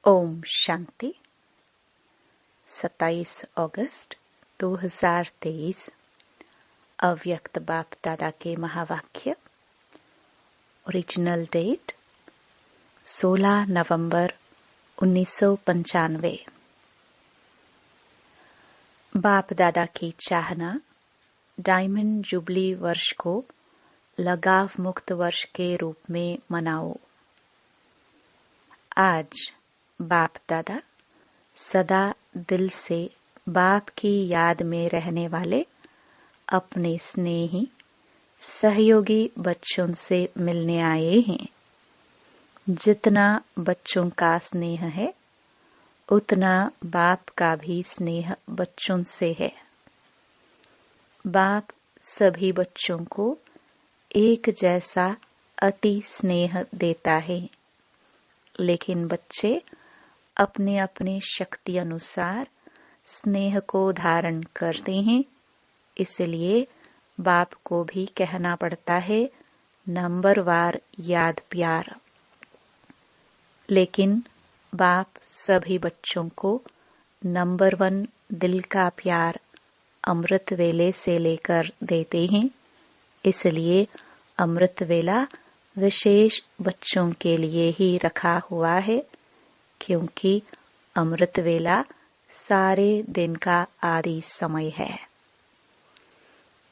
ओम शांति। 27 अगस्त 2023 अव्यक्त बाप दादा के महावाक्य। ओरिजिनल डेट 16 नवंबर 1995। बाप दादा की चाहना, डायमंड जुबली वर्ष को लगाव मुक्त वर्ष के रूप में मनाओ। आज बाप दादा सदा दिल से बाप की याद में रहने वाले अपने स्नेही सहयोगी बच्चों से मिलने आए हैं। जितना बच्चों का स्नेह है उतना बाप का भी स्नेह बच्चों से है। बाप सभी बच्चों को एक जैसा अति स्नेह देता है, लेकिन बच्चे अपने अपने शक्ति अनुसार स्नेह को धारण करते हैं। इसलिए बाप को भी कहना पड़ता है नंबरवार याद प्यार। लेकिन बाप सभी बच्चों को नंबर 1 दिल का प्यार अमृत वेले से लेकर देते हैं। इसलिए अमृत वेला विशेष बच्चों के लिए ही रखा हुआ है, क्योंकि अमृत वेला सारे दिन का आदि समय है।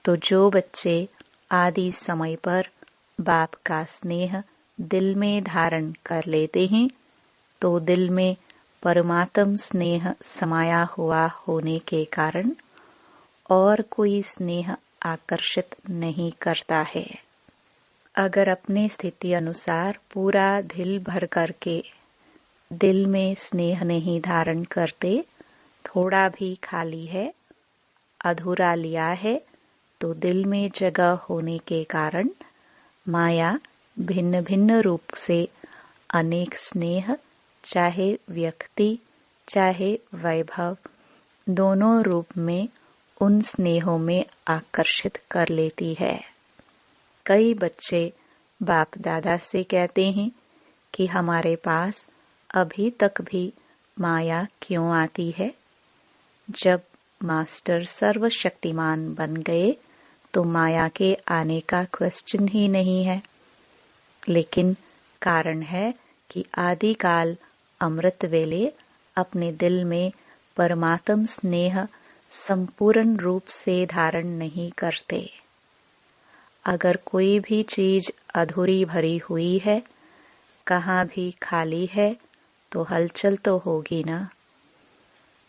तो जो बच्चे आदि समय पर बाप का स्नेह दिल में धारण कर लेते हैं, तो दिल में परमात्म स्नेह समाया हुआ होने के कारण और कोई स्नेह आकर्षित नहीं करता है। अगर अपनी स्थिति अनुसार पूरा दिल भर करके दिल में स्नेह नहीं धारण करते, थोड़ा भी खाली है, अधूरा लिया है, तो दिल में जगह होने के कारण माया भिन्न भिन्न रूप से अनेक स्नेह, चाहे व्यक्ति चाहे वैभव, दोनों रूप में उन स्नेहों में आकर्षित कर लेती है। कई बच्चे बाप दादा से कहते हैं कि हमारे पास अभी तक भी माया क्यों आती है। जब मास्टर सर्वशक्तिमान बन गए तो माया के आने का क्वेश्चन ही नहीं है। लेकिन कारण है कि आदिकाल अमृत वेले अपने दिल में परमात्म स्नेह संपूर्ण रूप से धारण नहीं करते। अगर कोई भी चीज अधूरी भरी हुई है, कहाँ भी खाली है, तो हलचल तो होगी ना।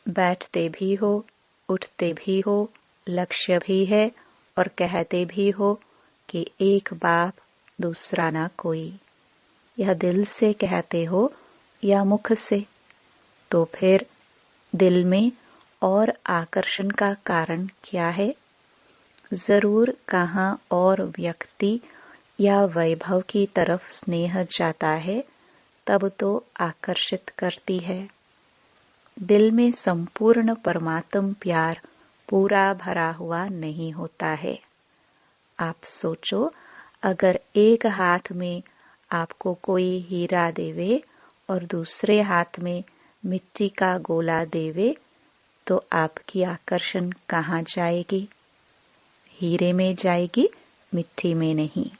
बैठते भी हो, उठते भी हो, लक्ष्य भी है और कहते भी हो कि एक बाप दूसरा ना कोई। यह दिल से कहते हो या मुख से, तो फिर दिल में और आकर्षण का कारण क्या है। जरूर कहाँ और व्यक्ति या वैभव की तरफ स्नेह जाता है, तब तो आकर्षित करती है। दिल में संपूर्ण परमात्म प्यार पूरा भरा हुआ नहीं होता है। आप सोचो, अगर एक हाथ में आपको कोई हीरा देवे और दूसरे हाथ में मिट्टी का गोला देवे, तो आपकी आकर्षण कहाँ जाएगी? हीरे में जाएगी, मिट्टी में नहीं।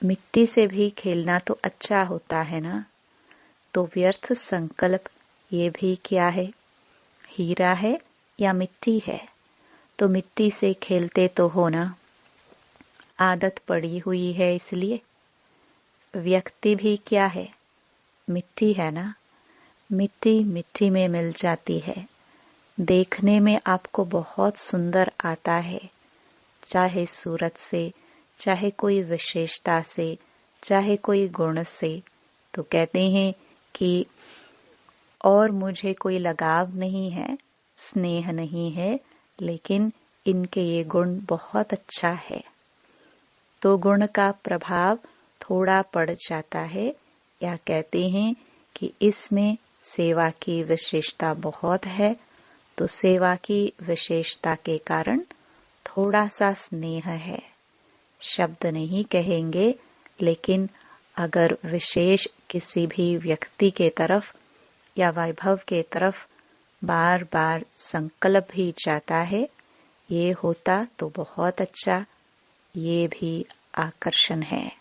मिट्टी से भी खेलना तो अच्छा होता है ना। तो व्यर्थ संकल्प ये भी क्या है? हीरा है या मिट्टी है? तो मिट्टी से खेलते तो हो ना। आदत पड़ी हुई है इसलिए। व्यक्ति भी क्या है? मिट्टी है ना। मिट्टी मिट्टी में मिल जाती है। देखने में आपको बहुत सुंदर आता है, चाहे सूरत से, चाहे कोई विशेषता से, चाहे कोई गुण से। तो कहते हैं कि और मुझे कोई लगाव नहीं है, स्नेह नहीं है, लेकिन इनके ये गुण बहुत अच्छा है। तो गुण का प्रभाव थोड़ा पड़ जाता है, या कहते हैं कि इसमें सेवा की विशेषता बहुत है, तो सेवा की विशेषता के कारण थोड़ा सा स्नेह है। शब्द नहीं कहेंगे, लेकिन अगर विशेष किसी भी व्यक्ति के तरफ या वैभव के तरफ बार बार संकल्प भी जाता है, ये होता तो बहुत अच्छा, ये भी आकर्षण है।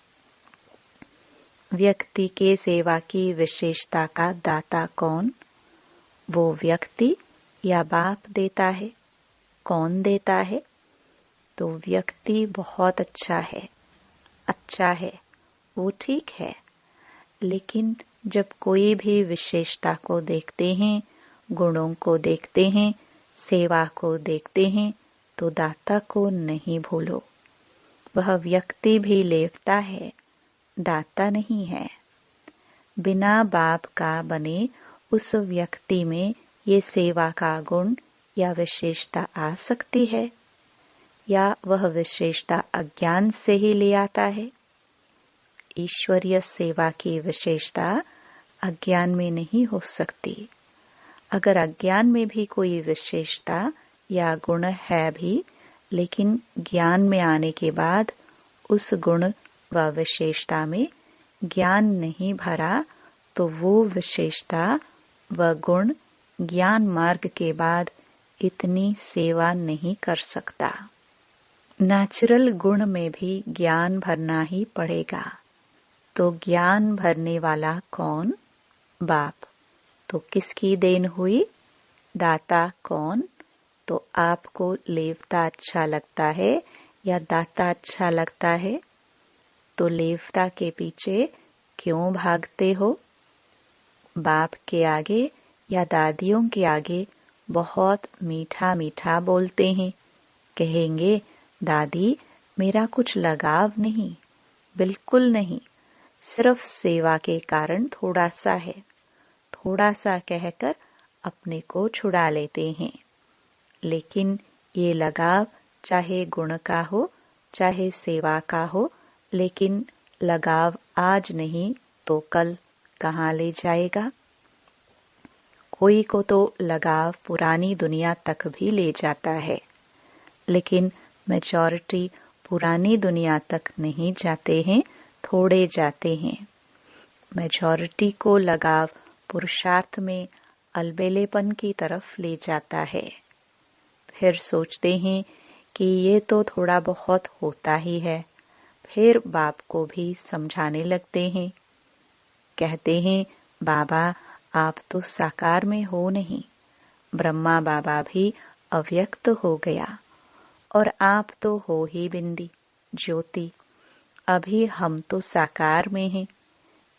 व्यक्ति के सेवा की विशेषता का दाता कौन? वो व्यक्ति या बाप देता है? कौन देता है? तो व्यक्ति बहुत अच्छा है, वो ठीक है, लेकिन जब कोई भी विशेषता को देखते हैं, गुणों को देखते हैं, सेवा को देखते हैं, तो दाता को नहीं भूलो। वह व्यक्ति भी लेवता है, दाता नहीं है। बिना बाप का बने उस व्यक्ति में ये सेवा का गुण या विशेषता आ सकती है, या वह विशेषता अज्ञान से ही ले आता है? ईश्वरीय सेवा की विशेषता अज्ञान में नहीं हो सकती। अगर अज्ञान में भी कोई विशेषता या गुण है भी, लेकिन ज्ञान में आने के बाद उस गुण व विशेषता में ज्ञान नहीं भरा, तो वो विशेषता व गुण ज्ञान मार्ग के बाद इतनी सेवा नहीं कर सकता। नेचुरल गुण में भी ज्ञान भरना ही पड़ेगा। तो ज्ञान भरने वाला कौन? बाप। तो किसकी देन हुई? दाता कौन? तो आपको लेवता अच्छा लगता है या दाता अच्छा लगता है? तो लेवता के पीछे क्यों भागते हो? बाप के आगे या दादियों के आगे बहुत मीठा मीठा बोलते हैं, कहेंगे दादी मेरा कुछ लगाव नहीं, बिल्कुल नहीं, सिर्फ सेवा के कारण थोड़ा सा है, थोड़ा सा कहकर अपने को छुड़ा लेते हैं। लेकिन ये लगाव चाहे गुण का हो चाहे सेवा का हो, लेकिन लगाव आज नहीं तो कल कहाँ ले जाएगा? कोई को तो लगाव पुरानी दुनिया तक भी ले जाता है, लेकिन मेजॉरिटी पुरानी दुनिया तक नहीं जाते हैं, थोड़े जाते हैं। मेजॉरिटी को लगाव पुरुषार्थ में अलबेलेपन की तरफ ले जाता है। फिर सोचते हैं कि ये तो थोड़ा बहुत होता ही है, फिर बाप को भी समझाने लगते हैं। कहते हैं बाबा आप तो साकार में हो नहीं, ब्रह्मा बाबा भी अव्यक्त हो गया और आप तो हो ही बिंदी ज्योति, अभी हम तो साकार में हैं।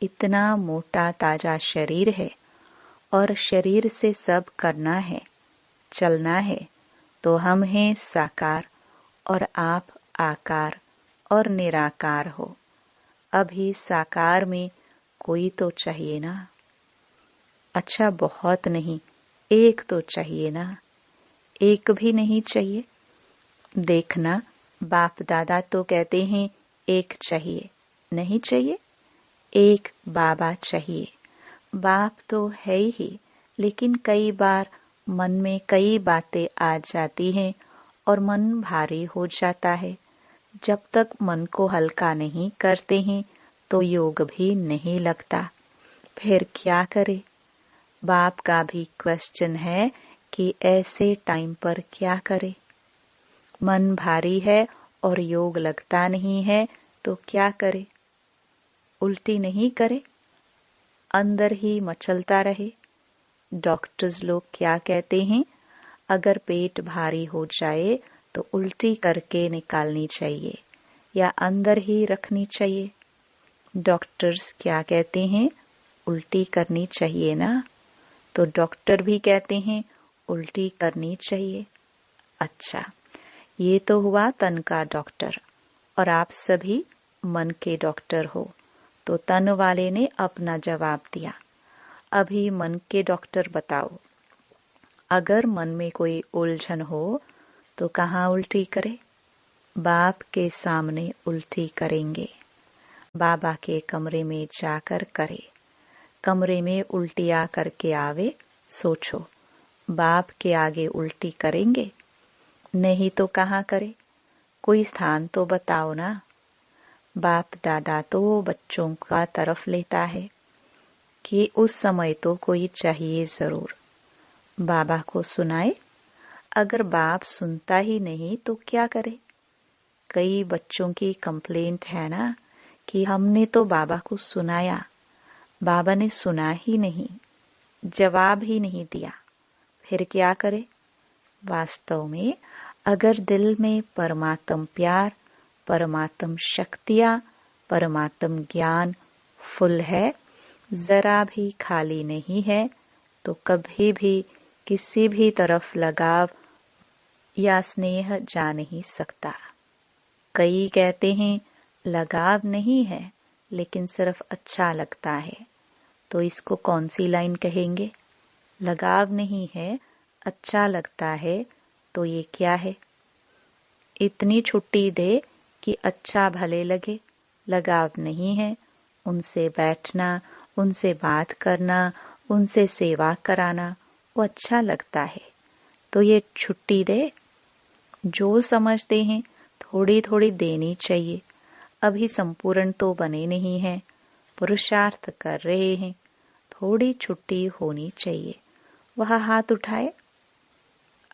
इतना मोटा ताजा शरीर है और शरीर से सब करना है, चलना है, तो हम हैं साकार और आप आकार और निराकार हो। अभी साकार में कोई तो चाहिए ना? अच्छा बहुत नहीं, एक तो चाहिए ना? एक भी नहीं चाहिए? देखना बाप दादा तो कहते हैं एक चाहिए, नहीं चाहिए? एक बाबा चाहिए। बाप तो है ही, लेकिन कई बार मन में कई बातें आ जाती हैं और मन भारी हो जाता है। जब तक मन को हल्का नहीं करते हैं तो योग भी नहीं लगता। फिर क्या करे? बाप का भी क्वेश्चन है कि ऐसे टाइम पर क्या करे? मन भारी है और योग लगता नहीं है तो क्या करे? उल्टी नहीं करे, अंदर ही मचलता रहे। डॉक्टर्स लोग क्या कहते हैं? अगर पेट भारी हो जाए तो उल्टी करके निकालनी चाहिए या अंदर ही रखनी चाहिए। डॉक्टर्स क्या कहते हैं? उल्टी करनी चाहिए ना? तो डॉक्टर भी कहते हैं उल्टी करनी चाहिए। अच्छा, ये तो हुआ तन का डॉक्टर और आप सभी मन के डॉक्टर हो। तो तन वाले ने अपना जवाब दिया। अभी मन के डॉक्टर बताओ, अगर मन में कोई उलझन हो तो कहाँ उल्टी करे? बाप के सामने उल्टी करेंगे। बाबा के कमरे में जाकर करे। कमरे में उल्टियाँ करके आवे, सोचो बाप के आगे उल्टी करेंगे? नहीं तो कहाँ करे? कोई स्थान तो बताओ ना। बाप दादा तो बच्चों का तरफ लेता है। कि उस समय तो कोई चाहिए जरूर, बाबा को सुनाए। अगर बाप सुनता ही नहीं तो क्या करे? कई बच्चों की कंप्लेंट है ना कि हमने तो बाबा को सुनाया, बाबा ने सुना ही नहीं, जवाब ही नहीं दिया, फिर क्या करे? वास्तव में अगर दिल में परमात्म प्यार, परमात्म शक्तियां, परमात्म ज्ञान फुल है, जरा भी खाली नहीं है, तो कभी भी किसी भी तरफ लगाव या स्नेह जा नहीं सकता। कई कहते हैं लगाव नहीं है लेकिन सिर्फ अच्छा लगता है, तो इसको कौन सी लाइन कहेंगे? लगाव नहीं है, अच्छा लगता है, तो ये क्या है? इतनी छुट्टी दे कि अच्छा भले लगे, लगाव नहीं है, उनसे बैठना, उनसे बात करना, उनसे सेवा कराना वो अच्छा लगता है, तो ये छुट्टी दे। जो समझते हैं थोड़ी थोड़ी देनी चाहिए। अभी संपूर्ण तो बने नहीं हैं, पुरुषार्थ कर रहे हैं, थोड़ी छुट्टी होनी चाहिए। वह हाथ उठाए।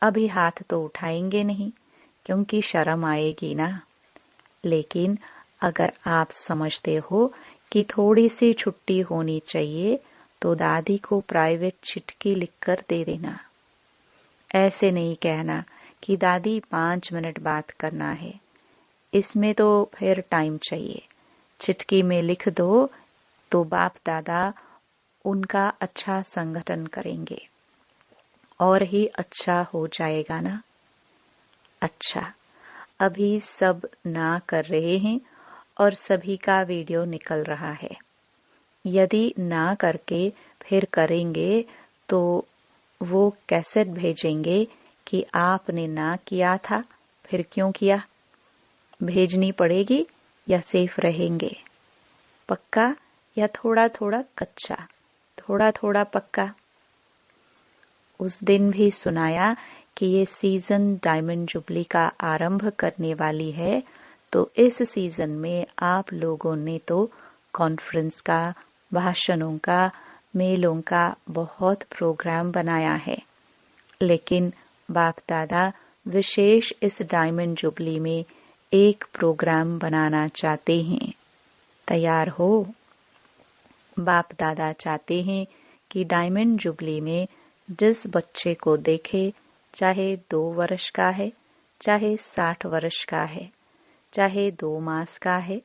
अभी हाथ तो उठाएंगे नहीं क्योंकि शर्म आएगी ना। लेकिन अगर आप समझते हो कि थोड़ी सी छुट्टी होनी चाहिए तो दादी को प्राइवेट चिट्ठी लिखकर दे देना। ऐसे नहीं कहना कि दादी 5 मिनट बात करना है, इसमें तो फिर टाइम चाहिए। चिट्ठी में लिख दो तो बाप दादा उनका अच्छा संगठन करेंगे और ही अच्छा हो जाएगा ना। अच्छा, अभी सब ना कर रहे हैं और सभी का वीडियो निकल रहा है। यदि ना करके फिर करेंगे तो वो कैसेट भेजेंगे कि आपने ना किया था, फिर क्यों किया? भेजनी पड़ेगी या सेफ रहेंगे? पक्का या थोड़ा थोड़ा कच्चा, थोड़ा थोड़ा पक्का? उस दिन भी सुनाया कि ये सीजन डायमंड जुबली का आरंभ करने वाली है, तो इस सीजन में आप लोगों ने तो कॉन्फ्रेंस का, भाषणों का, मेलों का बहुत प्रोग्राम बनाया है। लेकिन बाप दादा विशेष इस डायमंड जुबली में एक प्रोग्राम बनाना चाहते हैं। तैयार हो? बाप दादा चाहते हैं कि डायमंड जुबली में जिस बच्चे को देखे, चाहे 2 वर्ष का है, चाहे 60 वर्ष का है, चाहे 2 मास का है,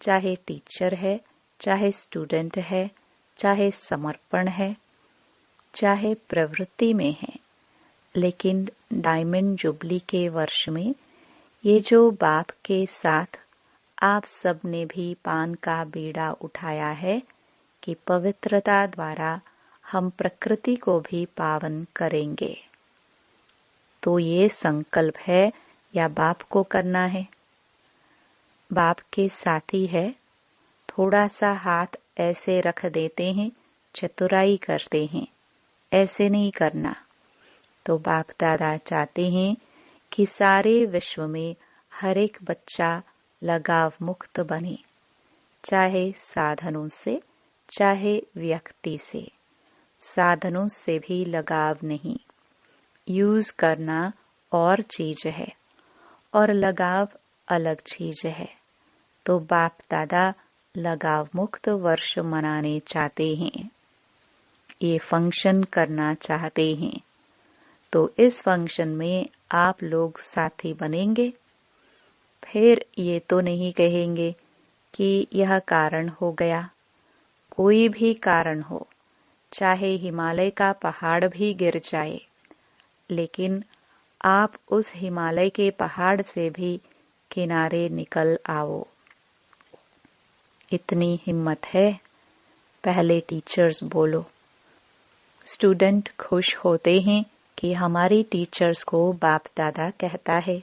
चाहे टीचर है, चाहे स्टूडेंट है, चाहे समर्पण है, चाहे प्रवृत्ति में है, लेकिन डायमंड जुबली के वर्ष में ये जो बाप के साथ आप सब ने भी पान का बीड़ा उठाया है कि पवित्रता द्वारा हम प्रकृति को भी पावन करेंगे, तो ये संकल्प है या बाप को करना है? बाप के साथी है, थोड़ा सा हाथ ऐसे रख देते हैं, चतुराई करते हैं, ऐसे नहीं करना। तो बाप दादा चाहते हैं कि सारे विश्व में हर एक बच्चा लगाव मुक्त बने, चाहे साधनों से, चाहे व्यक्ति से। साधनों से भी लगाव नहीं, यूज करना और चीज है और लगाव अलग चीज है। तो बाप दादा लगाव मुक्त वर्ष मनाने चाहते हैं, ये फंक्शन करना चाहते हैं। तो इस फंक्शन में आप लोग साथी बनेंगे। फिर ये तो नहीं कहेंगे कि यह कारण हो गया। कोई भी कारण हो, चाहे हिमालय का पहाड़ भी गिर जाए, लेकिन आप उस हिमालय के पहाड़ से भी किनारे निकल आओ। इतनी हिम्मत है? पहले टीचर्स बोलो। स्टूडेंट खुश होते हैं कि हमारी टीचर्स को बाप दादा कहता है,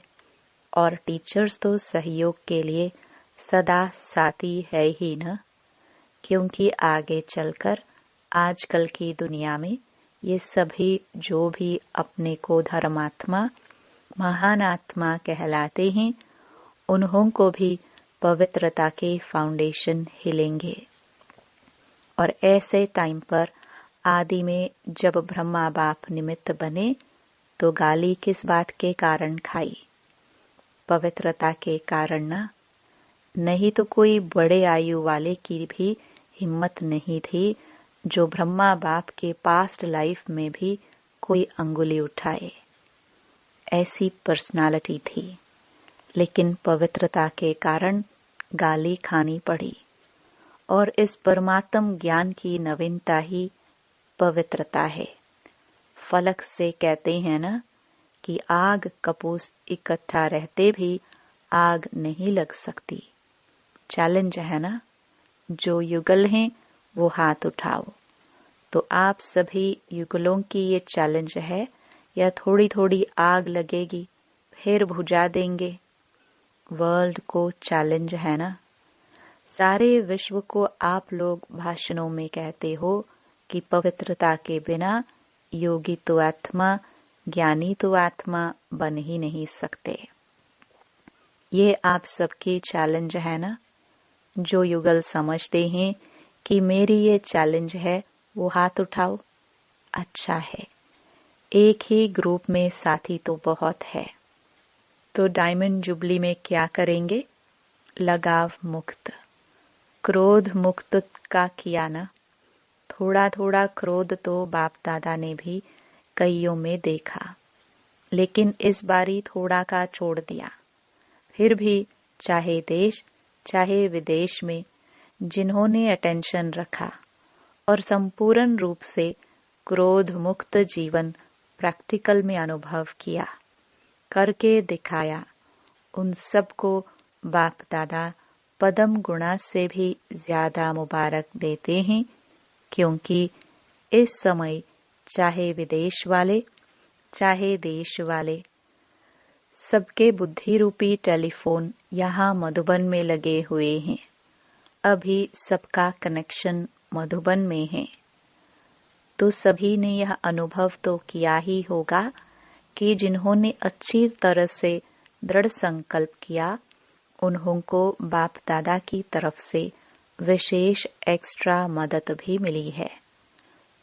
और टीचर्स तो सहयोग के लिए सदा साथी है ही न, क्योंकि आगे चलकर आजकल की दुनिया में ये सभी जो भी अपने को धर्मात्मा, महान आत्मा कहलाते हैं, उन्हों को भी पवित्रता के फाउंडेशन हिलेंगे। और ऐसे टाइम पर आदि में जब ब्रह्मा बाप निमित्त बने तो गाली किस बात के कारण खाई? पवित्रता के कारण ना। नहीं तो कोई बड़े आयु वाले की भी हिम्मत नहीं थी जो ब्रह्मा बाप के पास्ट लाइफ में भी कोई अंगुली उठाए। ऐसी पर्सनालिटी थी, लेकिन पवित्रता के कारण गाली खानी पड़ी। और इस परमात्म ज्ञान की नवीनता ही पवित्रता है। फलक से कहते हैं ना कि आग कपूस इकट्ठा रहते भी आग नहीं लग सकती। चैलेंज है ना, जो युगल हैं वो हाथ उठाओ। तो आप सभी युगलों की ये चैलेंज है, या थोड़ी थोड़ी आग लगेगी फिर बुझा देंगे? वर्ल्ड को चैलेंज है ना। सारे विश्व को आप लोग भाषणों में कहते हो कि पवित्रता के बिना योगी तो आत्मा, ज्ञानी तो आत्मा बन ही नहीं सकते। ये आप सबकी चैलेंज है ना। जो युगल समझते हैं कि मेरी ये चैलेंज है वो हाथ उठाओ। अच्छा है, एक ही ग्रुप में साथी तो बहुत है। तो डायमंड जुबली में क्या करेंगे? लगाव मुक्त, क्रोध मुक्त का किया ना। थोड़ा थोड़ा क्रोध तो बाप दादा ने भी कईयों में देखा, लेकिन इस बारी थोड़ा का छोड़ दिया। फिर भी चाहे देश चाहे विदेश में जिन्होंने अटेंशन रखा और संपूर्ण रूप से क्रोध मुक्त जीवन प्रैक्टिकल में अनुभव किया, करके दिखाया, उन सबको बाप दादा पदम गुणा से भी ज्यादा मुबारक देते हैं। क्योंकि इस समय चाहे विदेश वाले चाहे देश वाले, सबके बुद्धि रूपी टेलीफोन यहाँ मधुबन में लगे हुए हैं। अभी सबका कनेक्शन मधुबन में है। तो सभी ने यह अनुभव तो किया ही होगा कि जिन्होंने अच्छी तरह से दृढ़ संकल्प किया, उन्हों को बाप दादा की तरफ से विशेष एक्स्ट्रा मदद भी मिली है।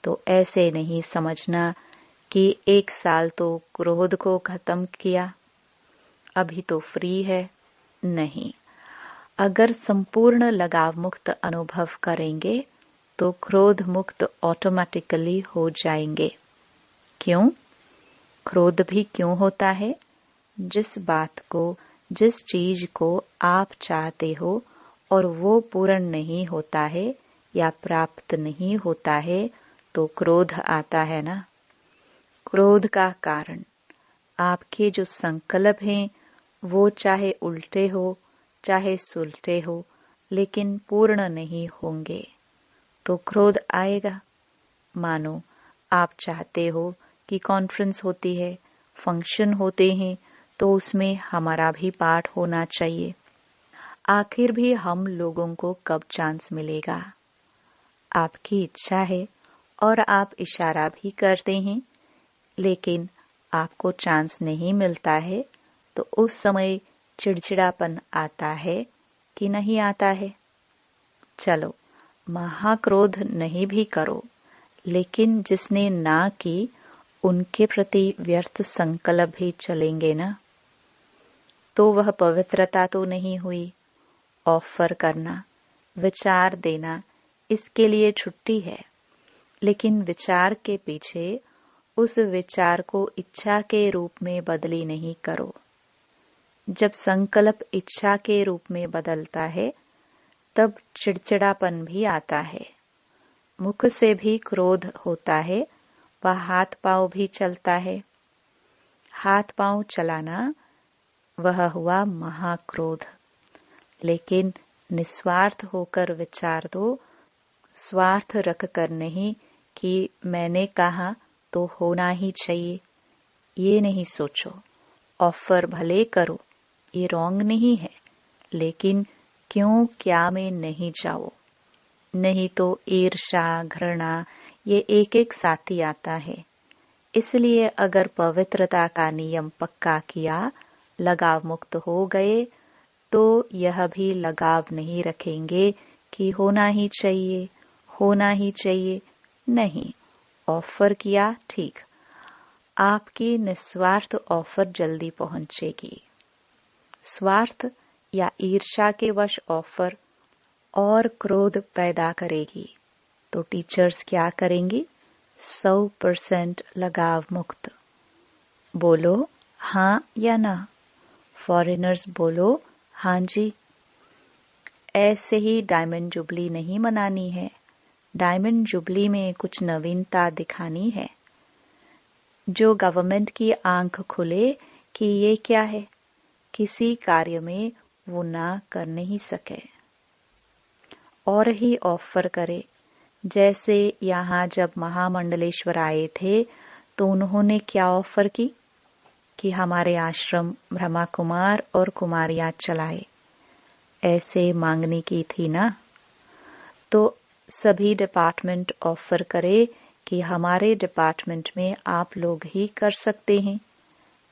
तो ऐसे नहीं समझना कि एक साल तो क्रोध को खत्म किया, अभी तो फ्री है। नहीं, अगर संपूर्ण लगाव मुक्त अनुभव करेंगे तो क्रोध मुक्त ऑटोमेटिकली हो जाएंगे। क्यों? क्रोध भी क्यों होता है? जिस बात को, जिस चीज को आप चाहते हो और वो पूर्ण नहीं होता है या प्राप्त नहीं होता है तो क्रोध आता है ना। क्रोध का कारण आपके जो संकल्प हैं वो चाहे उल्टे हो चाहे सुलटे हो, लेकिन पूर्ण नहीं होंगे तो क्रोध आएगा। मानो आप चाहते हो कि कॉन्फ्रेंस होती है, फंक्शन होते हैं, तो उसमें हमारा भी पार्ट होना चाहिए। आखिर भी हम लोगों को कब चांस मिलेगा? आपकी इच्छा है और आप इशारा भी करते हैं, लेकिन आपको चांस नहीं मिलता है, तो उस समय चिड़चिड़ापन आता है कि नहीं आता है? चलो, महाक्रोध नहीं भी करो, लेकिन जिसने ना की उनके प्रति व्यर्थ संकल्प भी चलेंगे ना, तो वह पवित्रता तो नहीं हुई। ऑफर करना, विचार देना, इसके लिए छुट्टी है, लेकिन विचार के पीछे उस विचार को इच्छा के रूप में बदली नहीं करो। जब संकल्प इच्छा के रूप में बदलता है तब चिड़चिड़ापन भी आता है, मुख से भी क्रोध होता है, वह हाथ पांव भी चलता है। हाथ पांव चलाना वह हुआ महाक्रोध। लेकिन निस्वार्थ होकर विचार दो, स्वार्थ रख कर नहीं कि मैंने कहा तो होना ही चाहिए, ये नहीं सोचो। ऑफर भले करो, ये रॉन्ग नहीं है, लेकिन क्यों क्या में नहीं जाओ। नहीं तो ईर्ष्या घृणा ये एक एक साथी आता है। इसलिए अगर पवित्रता का नियम पक्का किया, लगाव मुक्त हो गए, तो यह भी लगाव नहीं रखेंगे कि होना ही चाहिए, होना ही चाहिए, नहीं, ऑफर किया, ठीक, आपकी निस्वार्थ ऑफर जल्दी पहुंचेगी। स्वार्थ या ईर्ष्या के वश ऑफर और क्रोध पैदा करेगी। तो टीचर्स क्या करेंगी? 100% लगाव मुक्त। बोलो हाँ या ना। फॉरेनर्स बोलो हाँ जी। ऐसे ही डायमंड जुबली नहीं मनानी है। डायमंड जुबली में कुछ नवीनता दिखानी है। जो गवर्नमेंट की आंख खुले कि ये क्या है, किसी कार्य में वो ना कर नहीं सके और ही ऑफर करे। जैसे यहाँ जब महामंडलेश्वर आए थे तो उन्होंने क्या ऑफर की कि हमारे आश्रम ब्रह्मा कुमार और कुमारियां चलाए, ऐसे मांगने की थी ना। तो सभी डिपार्टमेंट ऑफर करे कि हमारे डिपार्टमेंट में आप लोग ही कर सकते हैं।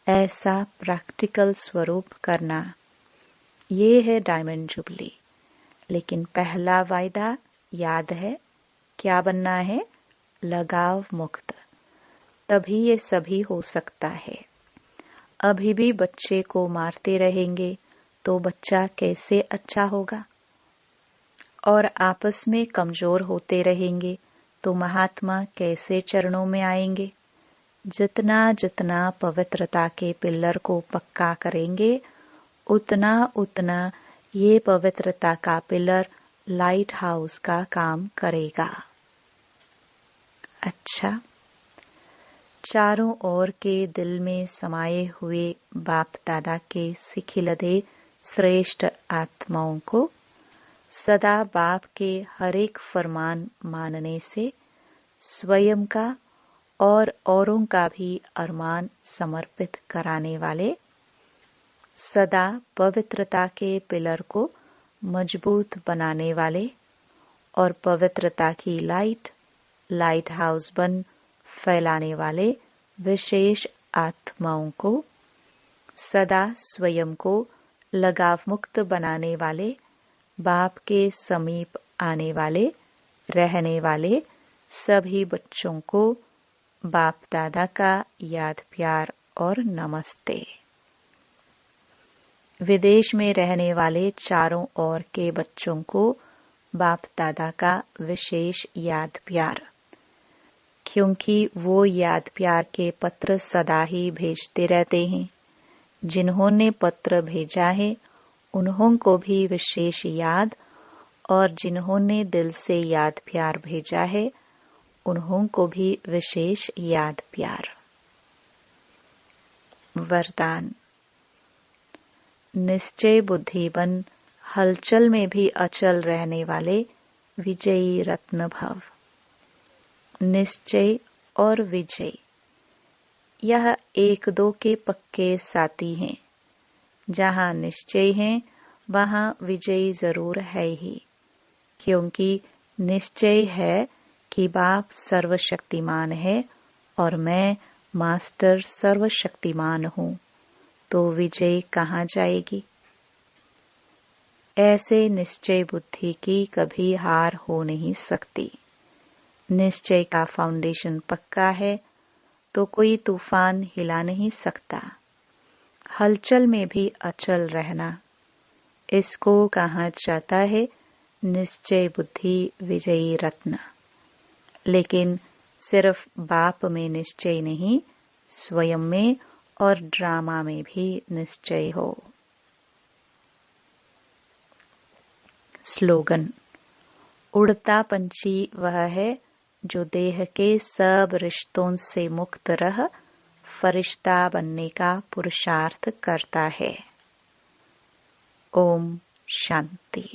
ऐसा प्रैक्टिकल स्वरूप करना, ये है डायमंड जुबली। लेकिन पहला वायदा याद है, क्या बनना है? लगाव मुक्त। तभी ये सभी हो सकता है। अभी भी बच्चे को मारते रहेंगे तो बच्चा कैसे अच्छा होगा? और आपस में कमजोर होते रहेंगे तो महात्मा कैसे चरणों में आएंगे? जितना जितना पवित्रता के पिल्लर को पक्का करेंगे, उतना उतना ये पवित्रता का पिलर लाइट हाउस का काम करेगा। अच्छा, चारों ओर के दिल में समाये हुए बाप दादा के सिखिलदे श्रेष्ठ आत्माओं को सदा बाप के हर एक फरमान मानने से स्वयं का और औरों का भी अरमान समर्पित कराने वाले, सदा पवित्रता के पिलर को मजबूत बनाने वाले और पवित्रता की लाइट हाउस बन फैलाने वाले विशेष आत्माओं को, सदा स्वयं को लगाव मुक्त बनाने वाले, बाप के समीप आने वाले, रहने वाले सभी बच्चों को बाप दादा का याद प्यार और नमस्ते। विदेश में रहने वाले चारों ओर के बच्चों को बाप दादा का विशेष याद प्यार, क्योंकि वो याद प्यार के पत्र सदा ही भेजते रहते हैं। जिन्होंने पत्र भेजा है उन्हों को भी विशेष याद, और जिन्होंने दिल से याद प्यार भेजा है उन्हों को भी विशेष याद प्यार। वरदान। निश्चय बुद्धि बन हलचल में भी अचल रहने वाले विजयी रत्न भव। निश्चय और विजय, यह एक दो के पक्के साथी हैं। जहाँ निश्चय है वहाँ विजय जरूर है ही, क्योंकि निश्चय है कि बाप सर्वशक्तिमान है और मैं मास्टर सर्वशक्तिमान हूँ, तो विजय कहाँ जाएगी? ऐसे निश्चय बुद्धि की कभी हार हो नहीं सकती। निश्चय का फाउंडेशन पक्का है तो कोई तूफान हिला नहीं सकता। हलचल में भी अचल रहना, इसको कहा जाता है निश्चय बुद्धि विजयी रत्न। लेकिन सिर्फ बाप में निश्चय नहीं, स्वयं में और ड्रामा में भी निश्चय हो। स्लोगन। उड़ता पंछी वह है जो देह के सब रिश्तों से मुक्त रह फरिश्ता बनने का पुरुषार्थ करता है। ओम शांति।